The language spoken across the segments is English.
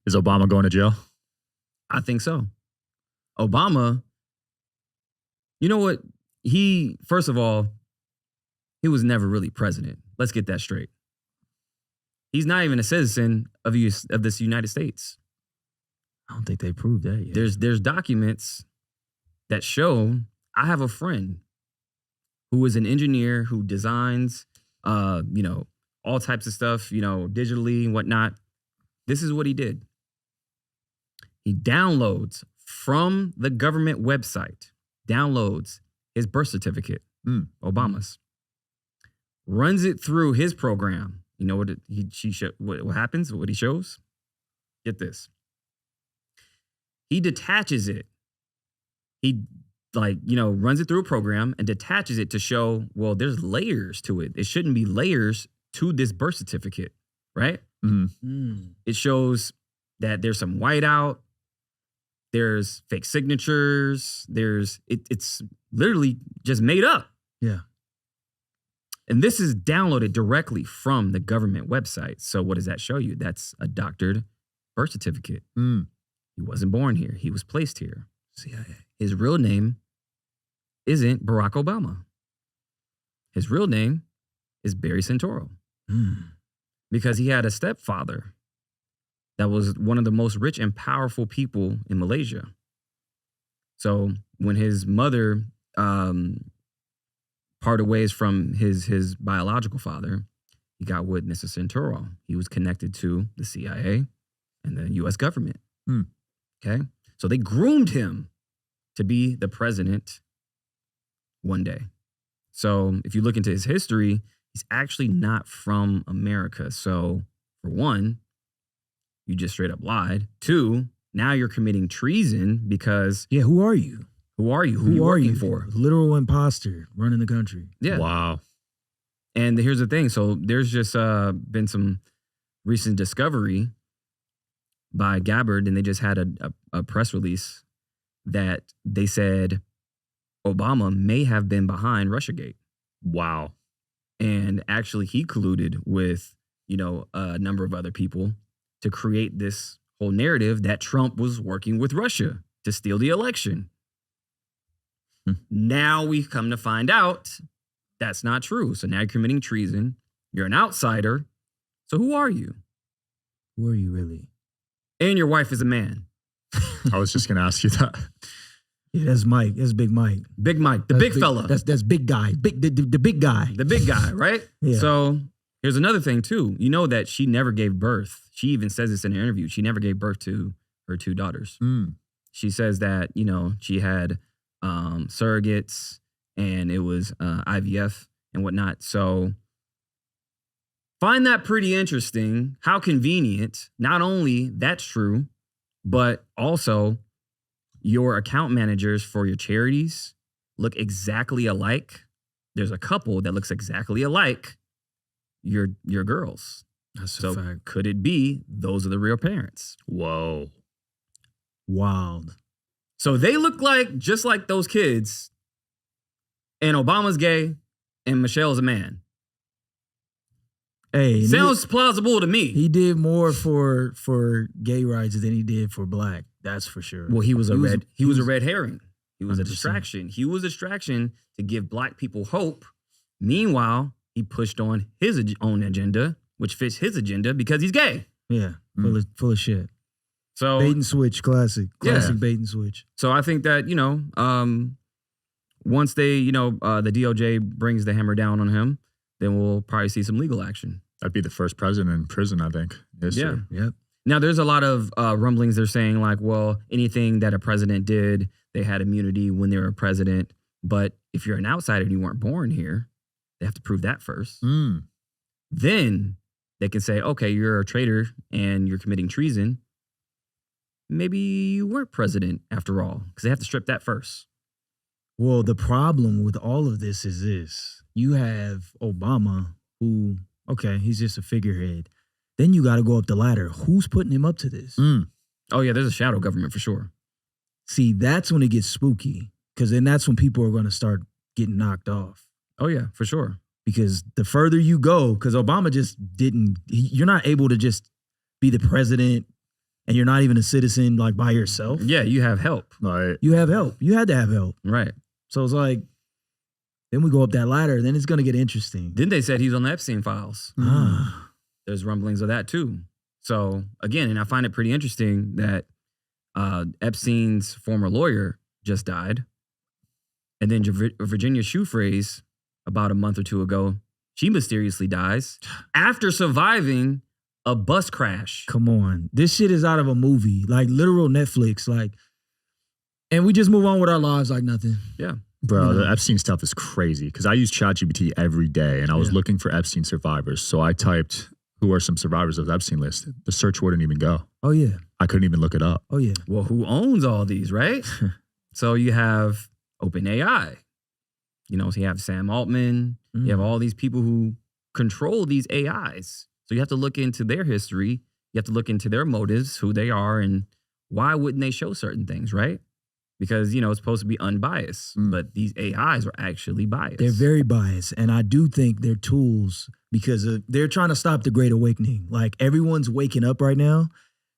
Is Obama going to jail? I think so. Obama, you know what? First of all, he was never really president. Let's get that straight. He's not even a citizen of this United States. I don't think they proved that yet. There's documents that show. I have a friend who is an engineer who designs, all types of stuff, digitally and whatnot. This is what he did. He downloads from the government website, downloads his birth certificate, Obama's, runs it through his program. You know what happens? What he shows? Get this. He detaches it. He runs it through a program and detaches it to show, well, there's layers to it. It shouldn't be layers to this birth certificate, right? Mm-hmm. It shows that there's some whiteout. There's fake signatures. It's literally just made up. Yeah. And this is downloaded directly from the government website. So what does that show you? That's a doctored birth certificate. He wasn't born here. He was placed here. CIA. His real name isn't Barack Obama. His real name is Barry Santoro. Because he had a stepfather that was one of the most rich and powerful people in Malaysia. So when his mother parted ways from his biological father, he got with Mr. Santoro. He was connected to the CIA and the U.S. government. Okay? So they groomed him to be the president one day. So if you look into his history, he's actually not from America. So for one, you just straight up lied. Two, now you're committing treason because... Yeah, who are you? Who are you? Who are you working for? Literal imposter running the country. Yeah. Wow. And here's the thing. So there's just been some recent discovery by Gabbard, and they just had a press release that they said Obama may have been behind Russiagate. Wow. And actually he colluded with, a number of other people to create this whole narrative that Trump was working with Russia to steal the election. Now we've come to find out that's not true. So now you're committing treason. You're an outsider. So who are you? Who are you really? And your wife is a man. I was just going to ask you that. Yeah, that's Mike. That's Big Mike. Big Mike, the big fella. That's big guy. The big guy. The big guy, right? Yeah. So here's another thing too. You know that she never gave birth. She even says this in an interview. She never gave birth to her two daughters. She says that, she had surrogates and it was IVF and whatnot. So find that pretty interesting. How convenient. Not only that's true, but also your account managers for your charities look exactly alike. There's a couple that looks exactly alike your girls. That's so a fact. Could it be those are the real parents? Whoa. Wild. So they look just like those kids, and Obama's gay and Michelle's a man. Hey, sounds plausible to me. He did more for gay rights than he did for black. That's for sure. Well, he was a red herring. He was 100%. A distraction. He was a distraction to give black people hope. Meanwhile, he pushed on his own agenda, which fits his agenda because he's gay. Yeah, full of shit. So bait and switch, classic bait and switch. So I think that once they the DOJ brings the hammer down on him, then we'll probably see some legal action. That'd be the first president in prison, I think. Yeah. Yep. Now, there's a lot of rumblings. They're saying anything that a president did, they had immunity when they were a president. But if you're an outsider and you weren't born here, they have to prove that first. Then they can say, okay, you're a traitor and you're committing treason. Maybe you weren't president after all, because they have to strip that first. Well, the problem with all of this is this. You have Obama, who, okay, he's just a figurehead. Then you got to go up the ladder. Who's putting him up to this? Oh, yeah, there's a shadow government for sure. See, that's when it gets spooky, because then that's when people are going to start getting knocked off. Oh, yeah, for sure. Because the further you go, because Obama just didn't, you're not able to just be the president and you're not even a citizen like by yourself. Yeah, you have help. Right. You have help. You had to have help. Right. So it's like, then we go up that ladder, then it's gonna get interesting. Then they said he's on the Epstein files. Ah. There's rumblings of that too. So again, and I find it pretty interesting that Epstein's former lawyer just died. And then Virginia Shoephrase, about a month or two ago, she mysteriously dies after surviving a bus crash. Come on. This shit is out of a movie, like literal Netflix. Like, and we just move on with our lives like nothing. Yeah. Bro, You know? the Epstein stuff is crazy because I use ChatGPT every day and I was looking for Epstein survivors. So I typed, who are some survivors of the Epstein list? The search wouldn't even go. Oh, yeah. I couldn't even look it up. Oh, yeah. Well, who owns all these, right? So you have OpenAI. You know, so you have Sam Altman. You have all these people who control these AIs. So you have to look into their history. You have to look into their motives, who they are, and why wouldn't they show certain things, right? Because, you know, it's supposed to be unbiased, but these AIs are actually biased. They're very biased. And I do think they're tools because they're trying to stop the Great Awakening. Like, everyone's waking up right now.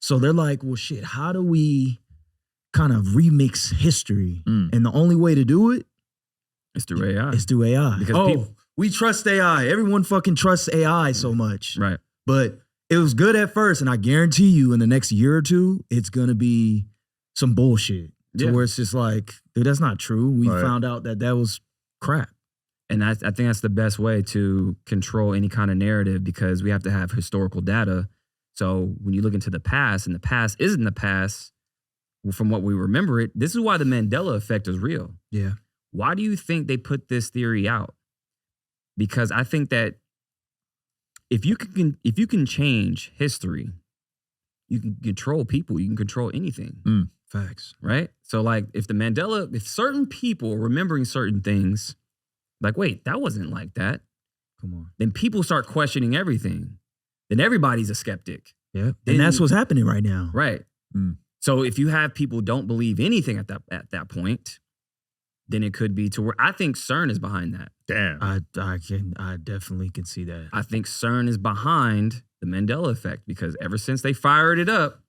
So they're like, well, shit, how do we kind of remix history? And the only way to do it It's through AI. is through AI. Because we trust AI. Everyone fucking trusts AI so much. Right. But it was good at first. And I guarantee you in the next year or two, it's going to be some bullshit. To where it's just like, dude, that's not true. We found out that was crap. And I think that's the best way to control any kind of narrative because we have to have historical data. So when you look into the past and the past isn't the past from what we remember it, this is why the Mandela Effect is real. Yeah. Why do you think they put this theory out? Because I think that if you can change history, you can control people, you can control anything. Facts. Right? So like if certain people are remembering certain things, like, wait, that wasn't like that. Come on. Then people start questioning everything. Then everybody's a skeptic. Yeah. And that's what's happening right now. Right. So if you have people don't believe anything at that point, then it could be to where I think CERN is behind that. Damn. I definitely can see that. I think CERN is behind the Mandela Effect because ever since they fired it up,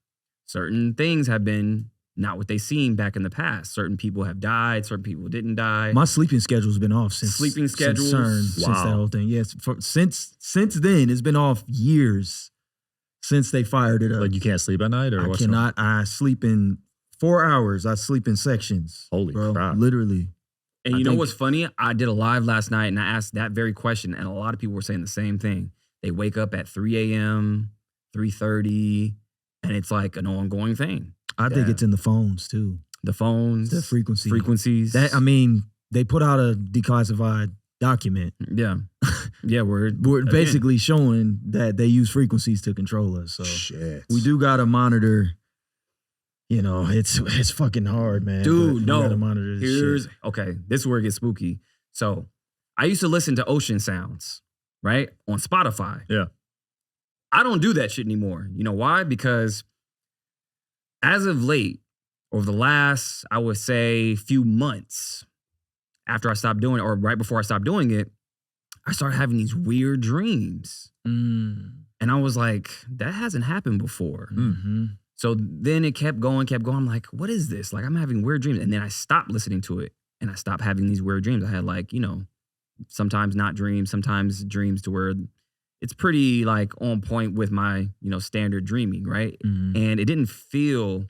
certain things have been not what they seemed back in the past. Certain people have died. Certain people didn't die. My sleeping schedule's been off since Sleeping schedules? since CERN, since that whole thing. Yes, since then it's been off years since they fired it up. Like you can't sleep at night or I what's cannot. I sleep in 4 hours. I sleep in sections. Holy bro, crap. literally. And you know what's funny? I did a live last night and I asked that very question, and a lot of people were saying the same thing. They wake up at 3 a.m., 3:30, and it's like an ongoing thing. I think it's in the phones too. The phones, The frequency. frequencies. That I mean, they put out a declassified document. Yeah, we're Basically showing that they use frequencies to control us. So Shit. we do gotta monitor. You know, it's fucking hard, man. Dude, but we gotta no. monitor this shit. Okay, this is where it gets spooky. So I used to listen to ocean sounds, right? On Spotify. Yeah. I don't do that shit anymore. You know why? Because as of late, over the last, I would say, few months after I stopped doing it, or right before I stopped doing it, I started having these weird dreams. And I was like, that hasn't happened before. Mm-hmm. So then it kept going. I'm like, what is this? Like, I'm having weird dreams. And then I stopped listening to it and I stopped having these weird dreams. I had like, you know, sometimes not dreams, sometimes dreams to where it's pretty like on point with my, you know, standard dreaming, right? Mm-hmm. And it didn't feel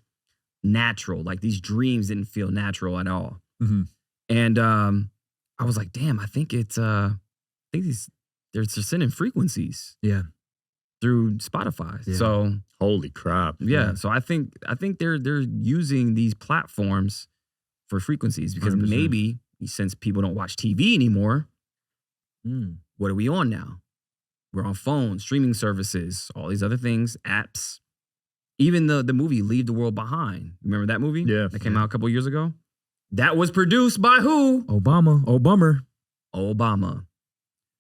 natural. Like these dreams didn't feel natural at all. Mm-hmm. And I was like, damn, I think they're sending frequencies. Yeah. Through Spotify. Yeah. So Holy crap. yeah. So I think they're using these platforms for frequencies because 100%. maybe since people don't watch TV anymore, what are we on now? We're on phones, streaming services, all these other things, apps. Even the movie Leave the World Behind. Remember that movie? Yeah. That came out a couple years ago? That was produced by who? Obama.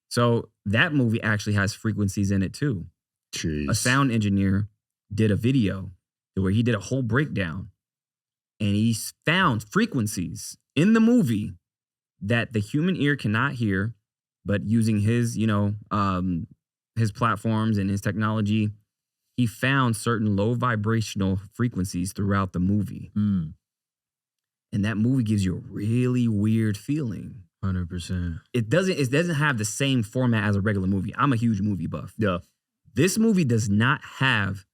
So that movie actually has frequencies in it too. Jeez. A sound engineer did a video where he did a whole breakdown and he found frequencies in the movie that the human ear cannot hear, but using his, you know, his platforms and his technology, he found certain low vibrational frequencies throughout the movie. Mm. And that movie gives you a really weird feeling. 100%. It doesn't have the same format as a regular movie. I'm a huge movie buff. Yeah. This movie does not have,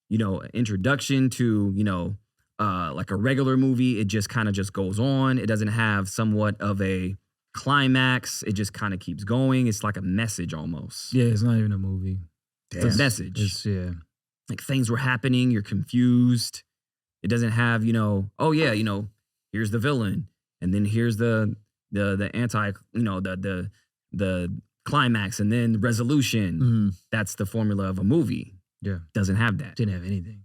an introduction to, like a regular movie. It just kind of just goes on. It doesn't have somewhat of a climax. It just kind of keeps going. It's like a message almost. Yeah, it's not even a movie. It's a message. It's, yeah. Like things were happening. You're confused. It doesn't have, here's the villain. And then here's the anti, the climax and then the resolution. Mm. That's the formula of a movie. Yeah. Doesn't have that. Didn't have anything.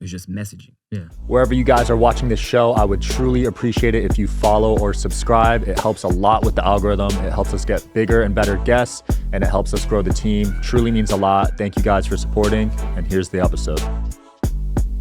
It's just messaging. Yeah. Wherever you guys are watching this show, I would truly appreciate it if you follow or subscribe. It helps a lot with the algorithm. It helps us get bigger and better guests, and it helps us grow the team. Truly means a lot. Thank you guys for supporting, and here's the episode.